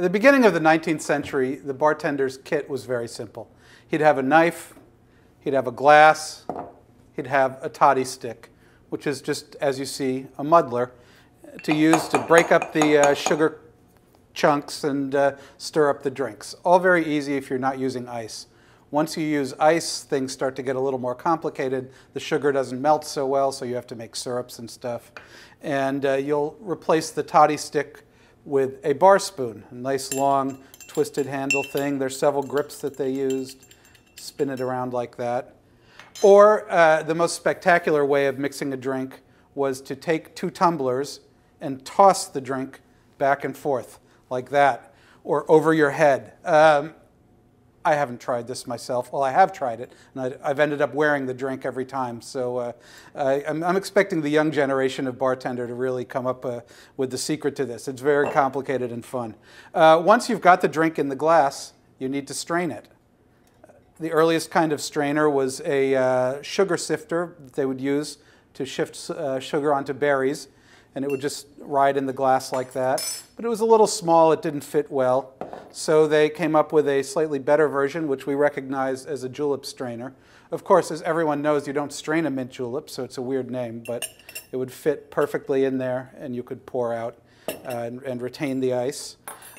At the beginning of the 19th century, the bartender's kit was very simple. He'd have a knife, he'd have a glass, he'd have a toddy stick, which is just, as you see, a muddler to use to break up the sugar chunks and stir up the drinks. All very easy if you're not using ice. Once you use ice, things start to get a little more complicated. The sugar doesn't melt so well, so you have to make syrups and stuff. And you'll replace the toddy stick with a bar spoon, a nice long twisted handle thing. There's several grips that they used. Spin it around like that. Or the most spectacular way of mixing a drink was to take 2 tumblers and toss the drink back and forth like that, or over your head. I haven't tried this myself. Well, I have tried it, and I've ended up wearing the drink every time. So I'm expecting the young generation of bartender to really come up with the secret to this. It's very complicated and fun. Once you've got the drink in the glass, you need to strain it. The earliest kind of strainer was a sugar sifter that they would use to shift sugar onto berries, and it would just ride in the glass like that. But it was a little small, it didn't fit well. So they came up with a slightly better version, which we recognize as a julep strainer. Of course, as everyone knows, you don't strain a mint julep, so it's a weird name, but it would fit perfectly in there, and you could pour out and retain the ice.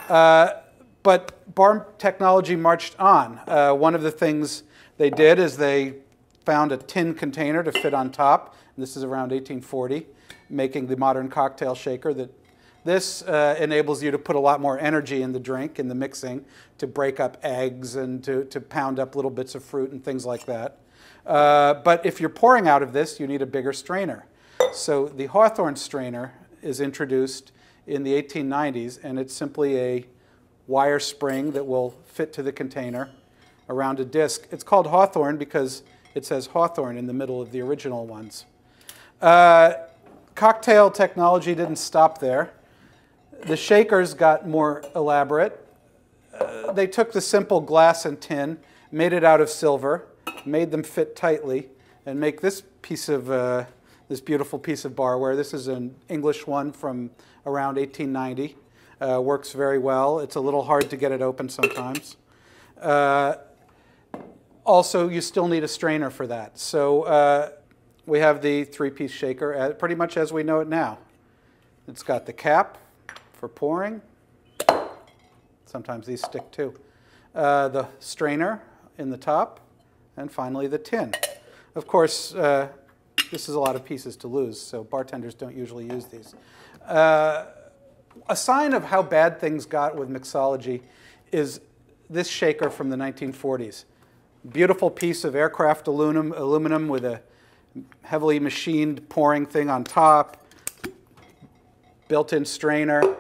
But bar technology marched on. One of the things they did is they found a tin container to fit on top. And this is around 1840, making the modern cocktail shaker. This enables you to put a lot more energy in the drink, in the mixing, to break up eggs and to pound up little bits of fruit and things like that. But if you're pouring out of this, you need a bigger strainer. So the Hawthorne strainer is introduced in the 1890s, and it's simply a wire spring that will fit to the container around a disc. It's called Hawthorne because it says Hawthorne in the middle of the original ones. Cocktail technology didn't stop there. The shakers got more elaborate. They took the simple glass and tin, made it out of silver, made them fit tightly, and make this piece of this beautiful piece of barware. This is an English one from around 1890. Works very well. It's a little hard to get it open sometimes. Also, you still need a strainer for that. So we have the 3-piece shaker pretty much as we know it now. It's got the cap for pouring. Sometimes these stick too. The strainer in the top, and finally the tin. Of course, this is a lot of pieces to lose, so bartenders don't usually use these. A sign of how bad things got with mixology is this shaker from the 1940s. Beautiful piece of aircraft aluminum with a heavily machined pouring thing on top, built-in strainer,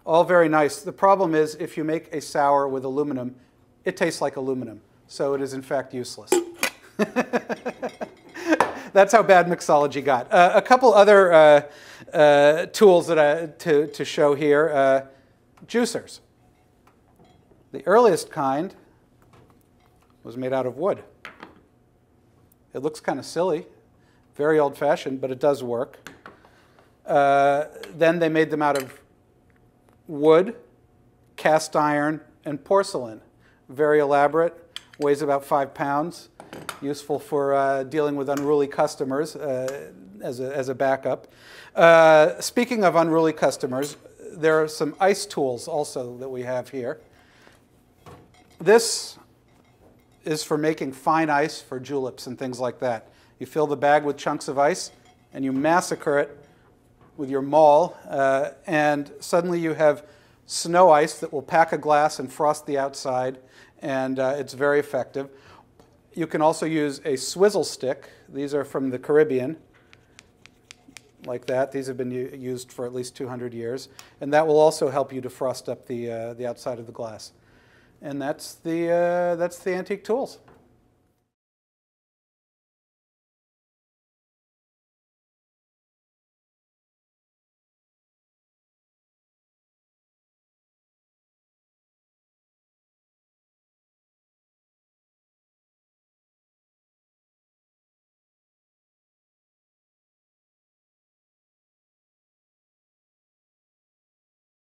all very nice. The problem is if you make a sour with aluminum, it tastes like aluminum, so it is in fact useless. That's how bad mixology got. A couple other tools that to show here. Juicers. The earliest kind was made out of wood. It looks kind of silly, very old-fashioned, but it does work. Then they made them out of wood, cast iron, and porcelain. Very elaborate, weighs about 5 pounds. Useful for dealing with unruly customers as a backup. Speaking of unruly customers, there are some ice tools also that we have here. This is for making fine ice for juleps and things like that. You fill the bag with chunks of ice and you massacre it with your maul, and suddenly you have snow ice that will pack a glass and frost the outside, and it's very effective. You can also use a swizzle stick. These are from the Caribbean, like that. These have been used for at least 200 years, and that will also help you to frost up the outside of the glass. And that's the antique tools.